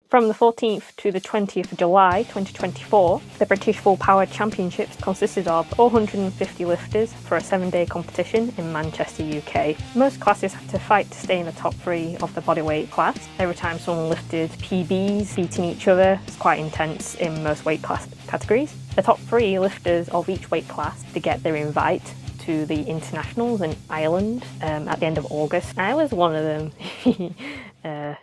From the 14th to the 20th of July 2024, the British Full Power Championships consisted of 450 lifters for a 7-day competition in Manchester, UK. Most classes had to fight to stay in the top 3 of the bodyweight class. Every time someone lifted PBs, beating each other. It's quite intense in most weight class categories. The top 3 lifters of each weight class to get their invite to the internationals in Ireland at the end of August. I was one of them.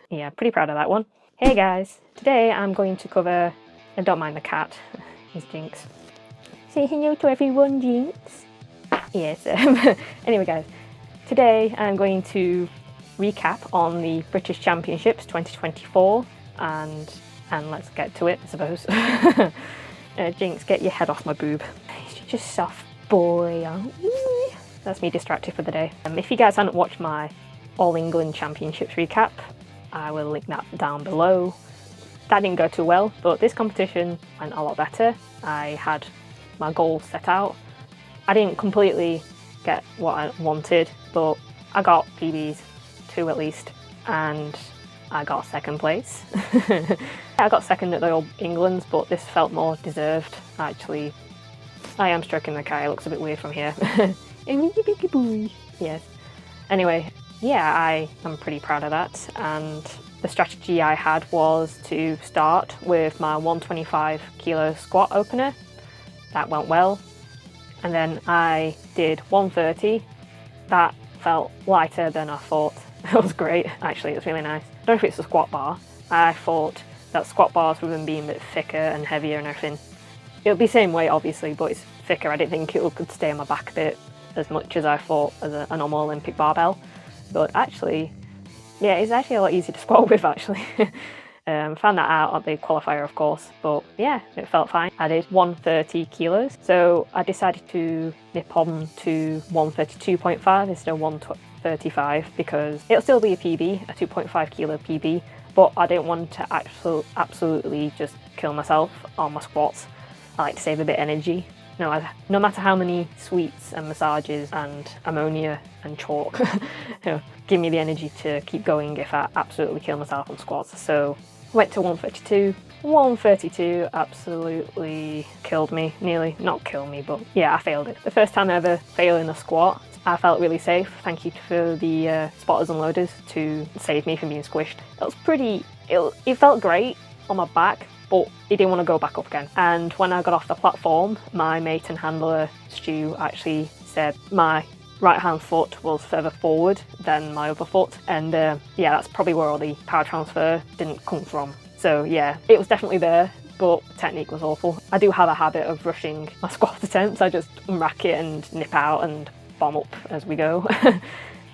Yeah, pretty proud of that one. Hey guys, today I'm going to cover, and don't mind the cat, he's Jinx. Say hello to everyone, Jinx. Yes, anyway guys, today I'm going to recap on the British Championships 2024 and let's get to it, I suppose. Jinx, get your head off my boob. You're just soft boy, aren't you? That's me distracted for the day. If you guys haven't watched my All England Championships recap, I will link that down below. That didn't go too well, but this competition went a lot better. I had my goals set out. I didn't completely get what I wanted, but I got PBs, 2 at least, and I got 2nd place. I got 2nd at the All Englands, but this felt more deserved, actually. I am stroking the cat, it looks a bit weird from here. Yes. Anyway, yeah, I am pretty proud of that, and the strategy I had was to start with my 125 kilo squat opener. That went well, and then I did 130. That felt lighter than I thought. It was great, actually, it was really nice. I don't know if it's a squat bar. I thought that squat bars with them being a bit thicker and heavier and everything, it would be the same weight obviously, but it's thicker. I didn't think it could stay on my back a bit as much as I thought as a normal Olympic barbell. But actually, yeah, it's actually a lot easier to squat with, actually. Found that out at the qualifier, of course, but yeah, it felt fine. I did 130 kilos, so I decided to nip on to 132.5 instead of 135 because it'll still be a PB, a 2.5 kilo PB, but I didn't want to absolutely just kill myself on my squats. I like to save a bit of energy. No matter how many sweets and massages and ammonia and chalk give me the energy to keep going if I absolutely kill myself on squats. So went to 132. 132 absolutely killed me. Nearly, not kill me, but yeah, I failed it. The first time ever failing a squat. I felt really safe. Thank you for the spotters and loaders to save me from being squished. That was it felt great on my back, but it didn't want to go back up again. And when I got off the platform, my mate and handler, Stu, actually said my right hand foot was further forward than my other foot. And yeah, that's probably where all the power transfer didn't come from. So yeah, it was definitely there, but the technique was awful. I do have a habit of rushing my squat attempts. I just unrack it and nip out and bomb up as we go.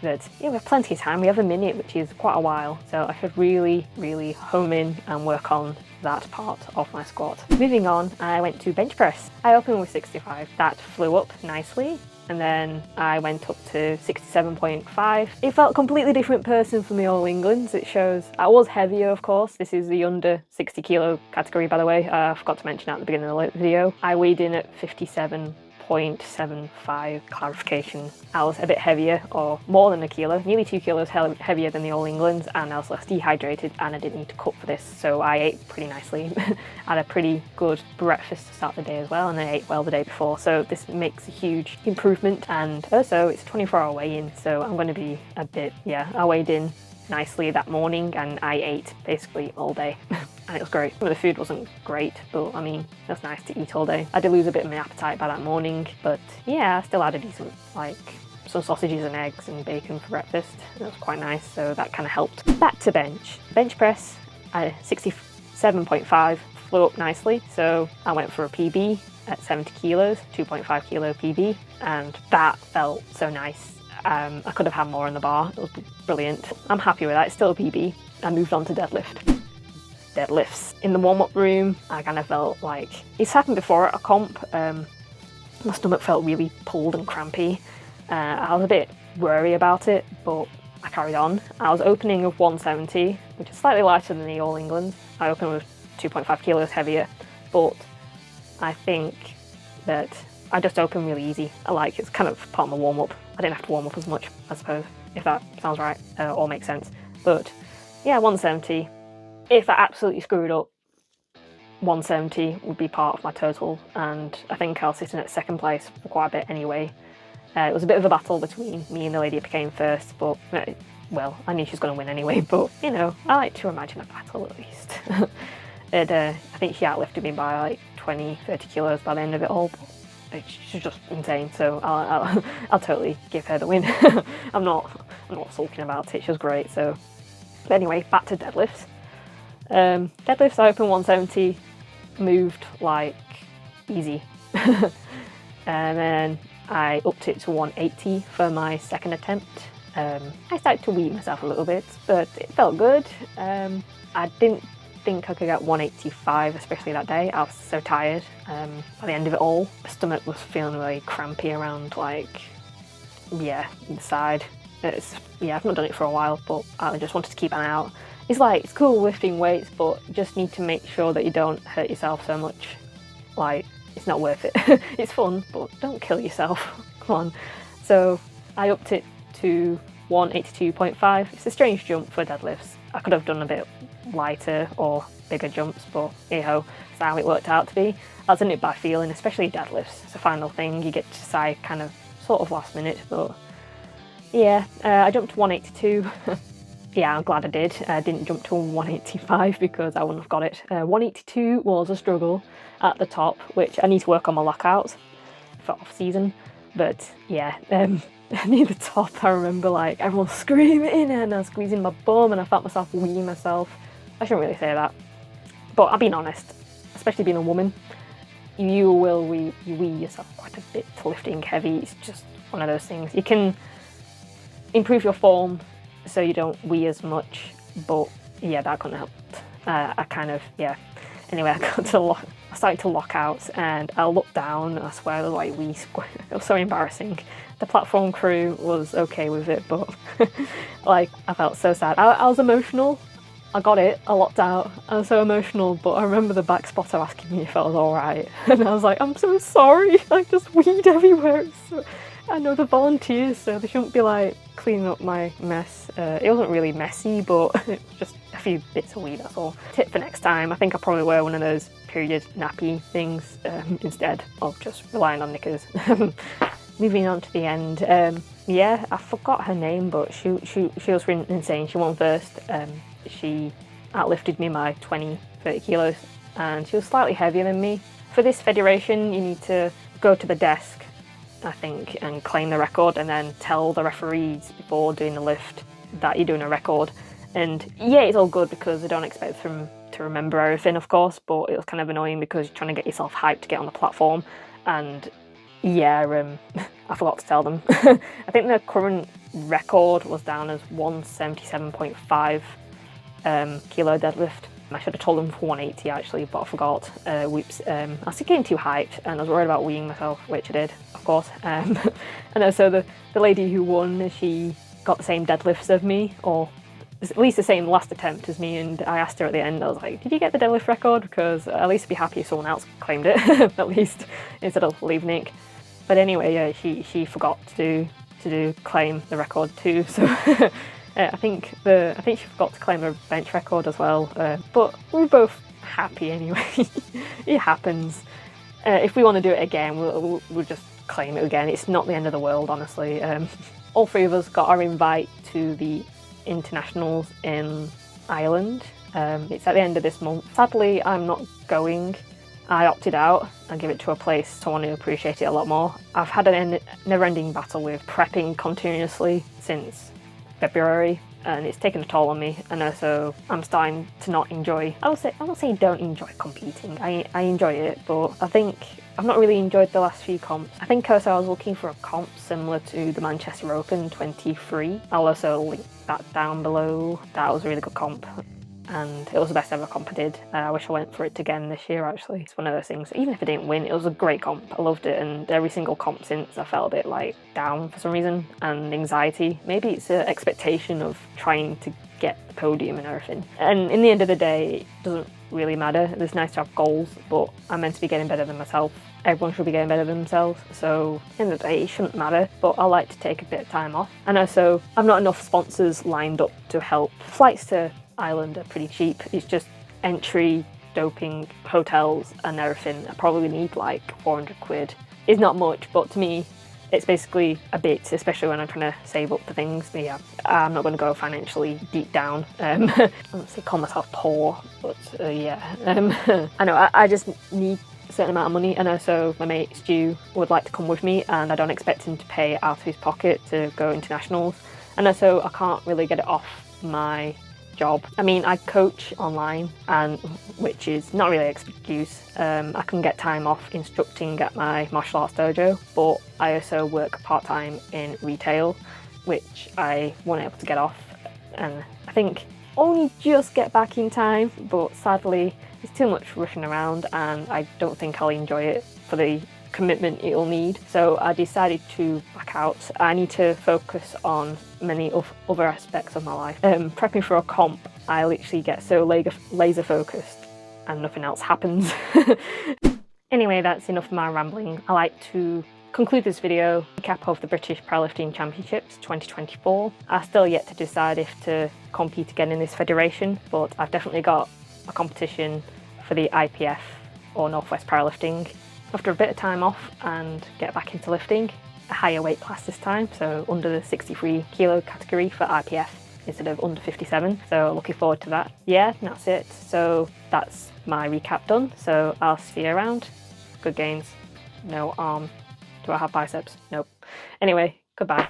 But yeah, we have plenty of time. We have a minute, which is quite a while. So I should really, really home in and work on that part of my squat. Moving on, I went to bench press. I opened with 65. That flew up nicely. And then I went up to 67.5. It felt a completely different person from the All Englands. It shows I was heavier, of course. This is the under 60 kilo category, by the way. I forgot to mention that at the beginning of the video. I weighed in at 57.75. Clarification. I was a bit heavier, or more than a kilo, nearly 2 kilos heavier than the All Englands, and I was less dehydrated, and I didn't need to cut for this, so I ate pretty nicely. I had a pretty good breakfast to start the day as well, and I ate well the day before, so this makes a huge improvement. And also it's a 24-hour weigh-in, so I'm going to be a bit, yeah, I weighed in nicely that morning and I ate basically all day. And it was great. Some of the food wasn't great, but I mean, it was nice to eat all day. I did lose a bit of my appetite by that morning, but yeah, I still had a decent, like, some sausages and eggs and bacon for breakfast. That was quite nice, so that kind of helped. Back to bench. Bench press, I 67.5, flew up nicely, so I went for a PB at 70 kilos, 2.5 kilo PB, and that felt so nice. I could have had more in the bar. It was brilliant. I'm happy with that. It's still a PB. I moved on to deadlift. Deadlifts. In the warm-up room, I kind of felt like it's happened before at a comp. My stomach felt really pulled and crampy. I was a bit worried about it, but I carried on. I was opening with 170, which is slightly lighter than the All England. I opened with 2.5 kilos heavier, but I think that I just opened really easy. I like it's kind of part of my warm-up. I didn't have to warm up as much, I suppose, if that sounds right or makes sense. But yeah, 170. if I absolutely screwed up, 170 would be part of my total, and I think I was sitting at second place for quite a bit anyway. It was a bit of a battle between me and the lady who became first, but well, I knew she was going to win anyway, but you know, I like to imagine a battle at least. I think she outlifted me by like 20-30 kilos by the end of it all, but she's just insane, so I'll totally give her the win. I'm not sulking about it, she was great. So but anyway, back to deadlifts. Deadlifts, I opened 170, moved like easy. And then I upped it to 180 for my second attempt. I started to weed myself a little bit, but it felt good. I didn't think I could get 185, especially that day. I was so tired. By the end of it all, my stomach was feeling really crampy around, like, the side. I've not done it for a while, but I just wanted to keep an eye out. It's cool lifting weights, but you just need to make sure that you don't hurt yourself so much. Like, it's not worth it. It's fun, but don't kill yourself. Come on. So I upped it to 182.5. It's a strange jump for deadlifts. I could have done a bit lighter or bigger jumps, but that's how it worked out to be. I was in it by feeling, especially deadlifts. It's a final thing you get to decide kind of sort of last minute, but I jumped to 182. Yeah, I'm glad I did. I didn't jump to 185 because I wouldn't have got it. 182 was a struggle at the top, which I need to work on my lockouts for off season. But near the top, I remember like everyone screaming and I was squeezing my bum and I felt myself weeing myself. I shouldn't really say that, but I'm being honest, especially being a woman, you wee yourself quite a bit lifting heavy. It's just one of those things. You can improve your form so you don't wee as much, but that couldn't help. Anyway, I started to lock out and I looked down and I swear I was like wee square. It was so embarrassing. The platform crew was okay with it, but like I felt so sad. I was emotional. I got it, I locked out. I was so emotional, but I remember the back spotter asking me if I was alright. And I was like, I'm so sorry, I just weed everywhere. I know the volunteers, so they shouldn't be like cleaning up my mess. It wasn't really messy, but it was just a few bits of weed, that's all. Tip for next time, I think I'll probably wear one of those period nappy things instead of just relying on knickers. Moving on to the end, I forgot her name, but she was insane. She won first. She outlifted me by 20-30 kilos, and she was slightly heavier than me. For this federation, you need to go to the desk, I think, and claim the record and then tell the referees before doing the lift that you're doing a record. And it's all good because they don't expect them to remember everything, of course, but it was kind of annoying because you're trying to get yourself hyped to get on the platform. And I forgot to tell them. I think the current record was down as 177.5 kilo deadlift. I should have told them for 180 actually, but I forgot. Whoops. I was getting too hyped and I was worried about weeing myself, which I did, of course. And so the lady who won, she got the same deadlifts as me, or at least the same last attempt as me, and I asked her at the end, I was like, did you get the deadlift record? Because at least I'd be happy if someone else claimed it, at least, instead of leaving it. But anyway, she forgot to claim the record too, so I think she forgot to claim a bench record as well, but we're both happy anyway. It happens. If we want to do it again, we'll just claim it again. It's not the end of the world, honestly. All three of us got our invite to the internationals in Ireland. It's at the end of this month. Sadly, I'm not going. I opted out and give it to a place someone who appreciates it a lot more. I've had a never-ending battle with prepping continuously since February, and it's taken a toll on me, and also I'm starting to not enjoy. I'm not saying don't enjoy competing. I enjoy it, but I think I've not really enjoyed the last few comps. I think also I was looking for a comp similar to the Manchester Open 23. I'll also link that down below. That was a really good comp, and it was the best ever comp I did. I wish I went for it again this year, actually. It's one of those things, even if I didn't win, it was a great comp. I loved it, and every single comp since I felt a bit like down for some reason, and anxiety. Maybe it's an expectation of trying to get the podium and everything. And in the end of the day, it doesn't really matter. It's nice to have goals, but I'm meant to be getting better than myself. Everyone should be getting better than themselves, so at the end of the day, it shouldn't matter, but I like to take a bit of time off. And also, I've not enough sponsors lined up to help. Flights to island are pretty cheap. It's just entry, doping, hotels and everything. I probably need like 400 quid. It's not much, but to me, it's basically a bit, especially when I'm trying to save up for things. But yeah, I'm not going to go financially deep down. I don't say call myself poor, but yeah. I know I just need a certain amount of money, and also my mate Stu would like to come with me, and I don't expect him to pay out of his pocket to go internationals. And also I can't really get it off my job. I mean, I coach online, and which is not really an excuse. I can get time off instructing at my martial arts dojo, but I also work part-time in retail, which I wasn't able to get off, and I think only just get back in time, but sadly it's too much rushing around and I don't think I'll enjoy it for the commitment it'll need. So I decided to back out. I need to focus on many other aspects of my life. Prepping for a comp, I literally get so laser focused and nothing else happens. Anyway, that's enough of my rambling. I like to conclude this video recap of the British Powerlifting Championships 2024. I still yet to decide if to compete again in this federation, but I've definitely got a competition for the IPF or Northwest Powerlifting. After a bit of time off and get back into lifting, a higher weight class this time, so under the 63 kilo category for IPF instead of under 57, so looking forward to that. Yeah, that's it. So that's my recap done, so I'll see you around. Good gains. No arm. Do I have biceps? Nope. Anyway, goodbye.